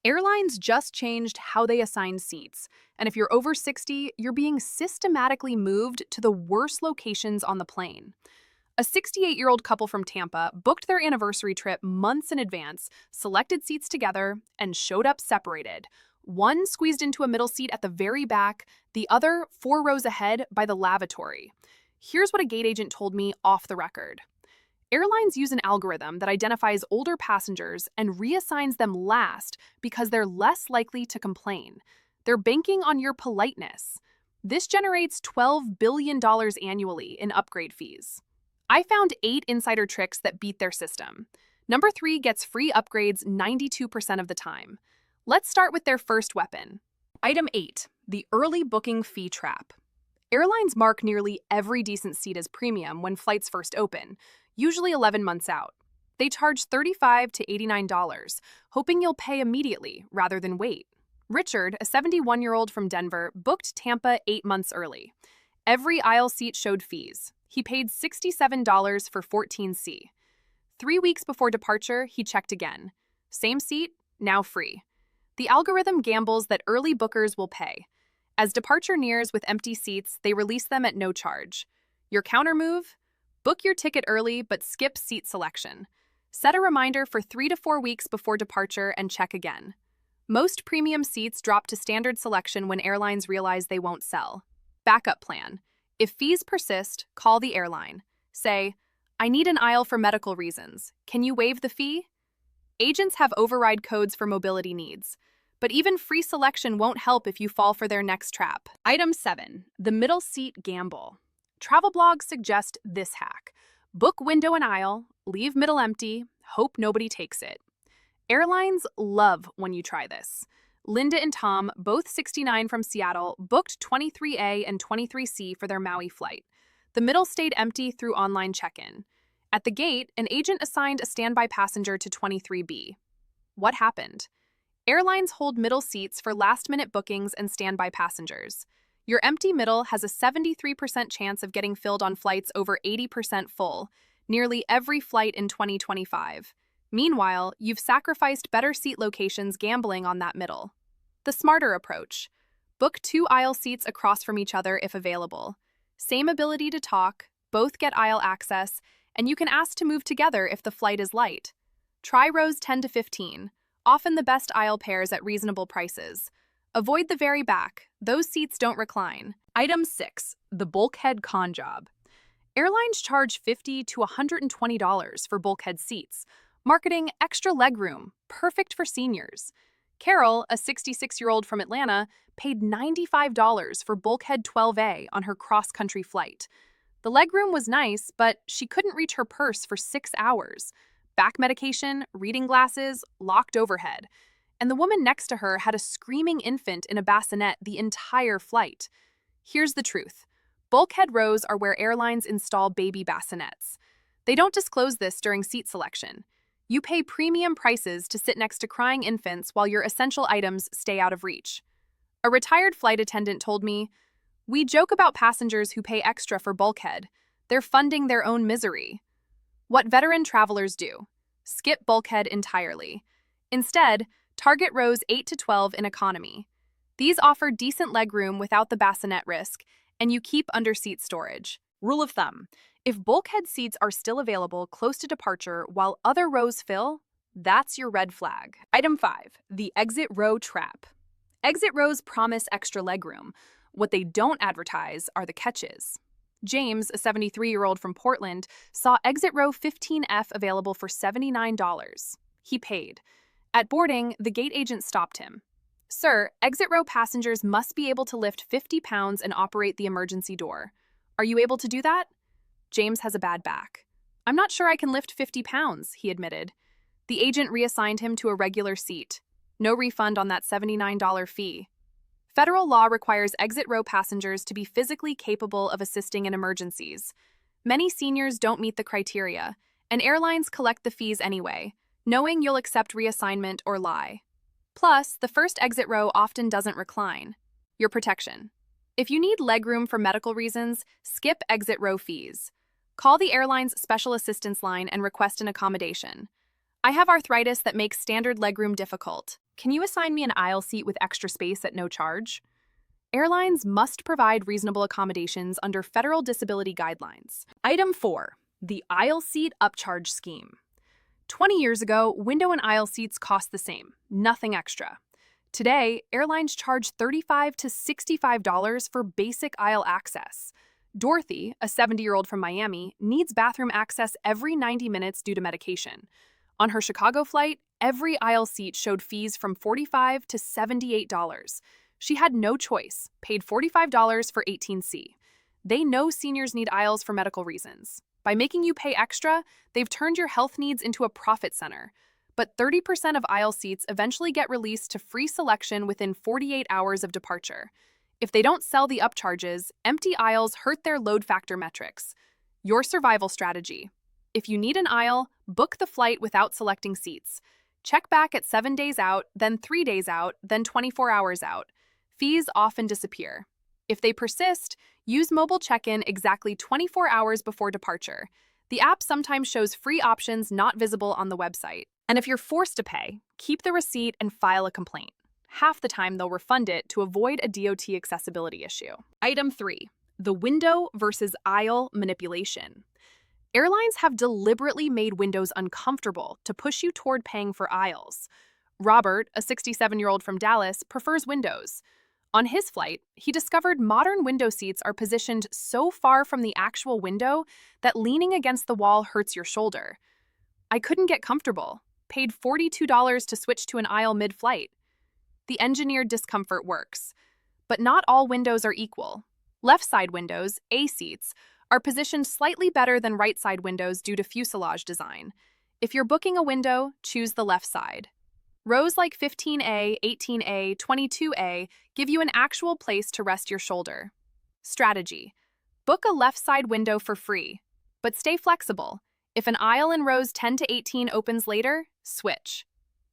Airlines just changed how they assign seats, and if you're over 60, you're being systematically moved to the worst locations on the plane. A 68-year-old couple from Tampa booked their anniversary trip months in advance, selected seats together, and showed up separated. One squeezed into a middle seat at the very back, the other 4 rows ahead by the lavatory. Here's what a gate agent told me off the record. Airlines use an algorithm that identifies older passengers and reassigns them last because they're less likely to complain. They're banking on your politeness. This generates $12 billion annually in upgrade fees. I found 8 insider tricks that beat their system. Number 3 gets free upgrades 92% of the time. Let's start with their first weapon. Item 8, the early booking fee trap. Airlines mark nearly every decent seat as premium when flights first open, usually 11 months out. They charge $35 to $89, hoping you'll pay immediately rather than wait. Richard, a 71-year-old from Denver, booked Tampa 8 months early. Every aisle seat showed fees. He paid $67 for 14C. 3 weeks before departure, he checked again. Same seat, now free. The algorithm gambles that early bookers will pay. As departure nears with empty seats, they release them at no charge. Your counter move? Book your ticket early, but skip seat selection. Set a reminder for 3 to 4 weeks before departure and check again. Most premium seats drop to standard selection when airlines realize they won't sell. Backup plan. If fees persist, call the airline. Say, I need an aisle for medical reasons. Can you waive the fee? Agents have override codes for mobility needs. But even free selection won't help if you fall for their next trap. Item 7, the middle seat gamble. Travel blogs suggest this hack. Book window and aisle, leave middle empty, hope nobody takes it. Airlines love when you try this. Linda and Tom, both 69 from Seattle, booked 23A and 23C for their Maui flight. The middle stayed empty through online check-in. At the gate, an agent assigned a standby passenger to 23B. What happened? Airlines hold middle seats for last-minute bookings and standby passengers. Your empty middle has a 73% chance of getting filled on flights over 80% full, nearly every flight in 2025. Meanwhile, you've sacrificed better seat locations gambling on that middle. The smarter approach. Book 2 aisle seats across from each other if available. Same ability to talk, both get aisle access, and you can ask to move together if the flight is light. Try rows 10 to 15, often the best aisle pairs at reasonable prices. Avoid the very back. Those seats don't recline. Item 6, the bulkhead con job. Airlines charge $50 to $120 for bulkhead seats, marketing extra legroom, perfect for seniors. Carol, a 66-year-old from Atlanta, paid $95 for bulkhead 12A on her cross-country flight. The legroom was nice, but she couldn't reach her purse for 6 hours. Back medication, reading glasses, locked overhead. And the woman next to her had a screaming infant in a bassinet the entire flight. Here's the truth. Bulkhead rows are where airlines install baby bassinets. They don't disclose this during seat selection. You pay premium prices to sit next to crying infants while your essential items stay out of reach. A retired flight attendant told me, "We joke about passengers who pay extra for bulkhead. They're funding their own misery." What veteran travelers do? Skip bulkhead entirely. Instead, target rows 8 to 12 in economy. These offer decent legroom without the bassinet risk, and you keep under-seat storage. Rule of thumb, if bulkhead seats are still available close to departure while other rows fill, that's your red flag. Item 5, the exit row trap. Exit rows promise extra legroom. What they don't advertise are the catches. James, a 73-year-old from Portland, saw exit row 15F available for $79. He paid. At boarding, the gate agent stopped him. "Sir, exit row passengers must be able to lift 50 pounds and operate the emergency door. Are you able to do that?" James has a bad back. "I'm not sure I can lift 50 pounds, he admitted. The agent reassigned him to a regular seat. No refund on that $79 fee. Federal law requires exit row passengers to be physically capable of assisting in emergencies. Many seniors don't meet the criteria, and airlines collect the fees anyway, knowing you'll accept reassignment or lie. Plus, the first exit row often doesn't recline. Your protection. If you need legroom for medical reasons, skip exit row fees. Call the airline's special assistance line and request an accommodation. I have arthritis that makes standard legroom difficult. Can you assign me an aisle seat with extra space at no charge? Airlines must provide reasonable accommodations under federal disability guidelines. Item 4. The aisle seat upcharge scheme. 20 years ago, window and aisle seats cost the same, nothing extra. Today, airlines charge $35 to $65 for basic aisle access. Dorothy, a 70-year-old from Miami, needs bathroom access every 90 minutes due to medication. On her Chicago flight, every aisle seat showed fees from $45 to $78. She had no choice, paid $45 for 18C. They know seniors need aisles for medical reasons. By making you pay extra, they've turned your health needs into a profit center. But 30% of aisle seats eventually get released to free selection within 48 hours of departure. If they don't sell the upcharges, empty aisles hurt their load factor metrics. Your survival strategy. If you need an aisle, book the flight without selecting seats. Check back at 7 days out, then 3 days out, then 24 hours out. Fees often disappear. If they persist, use mobile check-in exactly 24 hours before departure. The app sometimes shows free options not visible on the website. And if you're forced to pay, keep the receipt and file a complaint. Half the time they'll refund it to avoid a DOT accessibility issue. Item 3. The window versus aisle manipulation. Airlines have deliberately made windows uncomfortable to push you toward paying for aisles. Robert, a 67-year-old from Dallas, prefers windows. On his flight, he discovered modern window seats are positioned so far from the actual window that leaning against the wall hurts your shoulder. I couldn't get comfortable, paid $42 to switch to an aisle mid-flight. The engineered discomfort works, but not all windows are equal. Left side windows, A seats, are positioned slightly better than right side windows due to fuselage design. If you're booking a window, choose the left side. Rows like 15A, 18A, 22A give you an actual place to rest your shoulder. Strategy. Book a left side window for free, but stay flexible. If an aisle in rows 10 to 18 opens later, switch.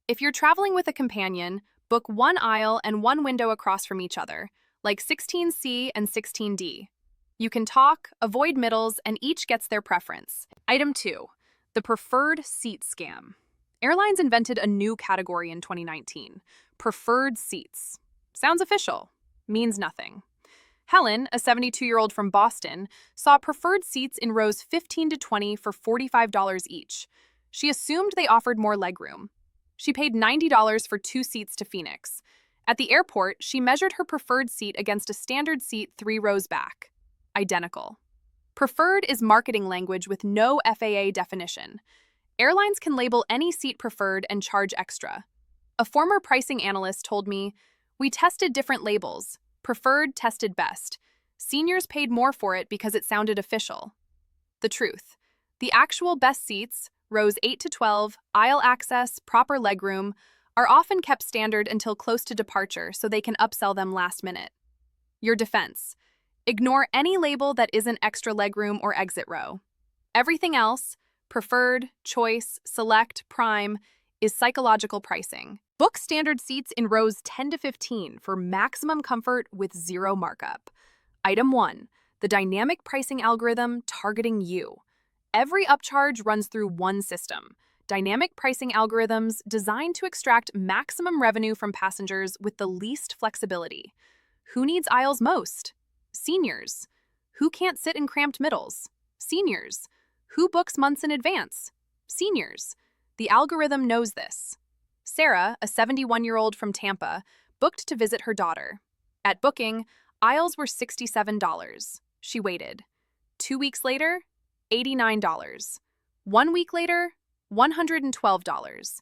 If you're traveling with a companion, book one aisle and one window across from each other, like 16C and 16D. You can talk, avoid middles, and each gets their preference. Item 2. The preferred seat scam. Airlines invented a new category in 2019, preferred seats. Sounds official, means nothing. Helen, a 72-year-old from Boston, saw preferred seats in rows 15 to 20 for $45 each. She assumed they offered more legroom. She paid $90 for 2 seats to Phoenix. At the airport, she measured her preferred seat against a standard seat 3 rows back. Identical. Preferred is marketing language with no FAA definition. Airlines can label any seat preferred and charge extra. A former pricing analyst told me, "We tested different labels. Preferred tested best. Seniors paid more for it because it sounded official." The truth. The actual best seats, rows 8 to 12, aisle access, proper legroom, are often kept standard until close to departure so they can upsell them last minute. Your defense. Ignore any label that isn't extra legroom or exit row. Everything else, preferred, choice, select, prime, is psychological pricing. Book standard seats in rows 10 to 15 for maximum comfort with zero markup. Item 1. The dynamic pricing algorithm targeting you. Every upcharge runs through one system. Dynamic pricing algorithms designed to extract maximum revenue from passengers with the least flexibility. Who needs aisles most? Seniors. Who can't sit in cramped middles? Seniors. Who books months in advance? Seniors. The algorithm knows this. Sarah, a 71-year-old from Tampa, booked to visit her daughter. At booking, aisles were $67. She waited. 2 weeks later, $89. 1 week later, $112.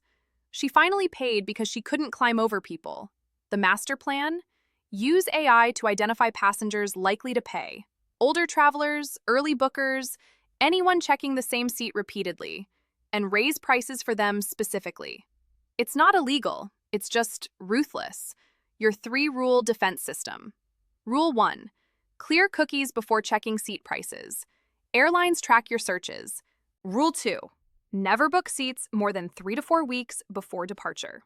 She finally paid because she couldn't climb over people. The master plan? Use AI to identify passengers likely to pay. Older travelers, early bookers, anyone checking the same seat repeatedly, and raise prices for them specifically. It's not illegal, it's just ruthless. Your 3-rule defense system. Rule 1. Clear cookies before checking seat prices. Airlines track your searches. Rule 2. Never book seats more than 3 to 4 weeks before departure.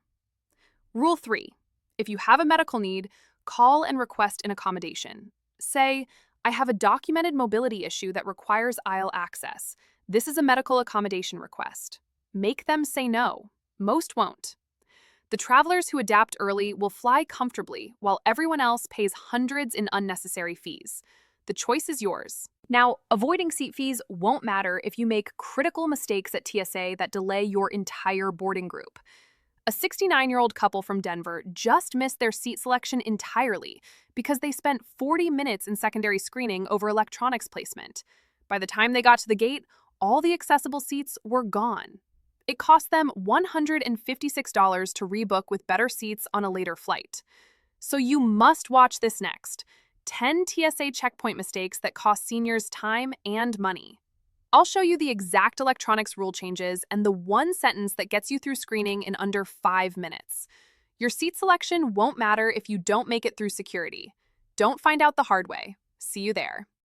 Rule 3. If you have a medical need, call and request an accommodation. Say, "I have a documented mobility issue that requires aisle access. This is a medical accommodation request." Make them say no. Most won't. The travelers who adapt early will fly comfortably, while everyone else pays hundreds in unnecessary fees. The choice is yours. Now, avoiding seat fees won't matter if you make critical mistakes at TSA that delay your entire boarding group. A 69-year-old couple from Denver just missed their seat selection entirely because they spent 40 minutes in secondary screening over electronics placement. By the time they got to the gate, all the accessible seats were gone. It cost them $156 to rebook with better seats on a later flight. So you must watch this next: 10 TSA checkpoint mistakes that cost seniors time and money. I'll show you the exact electronics rule changes and the one sentence that gets you through screening in under 5 minutes. Your seat selection won't matter if you don't make it through security. Don't find out the hard way. See you there.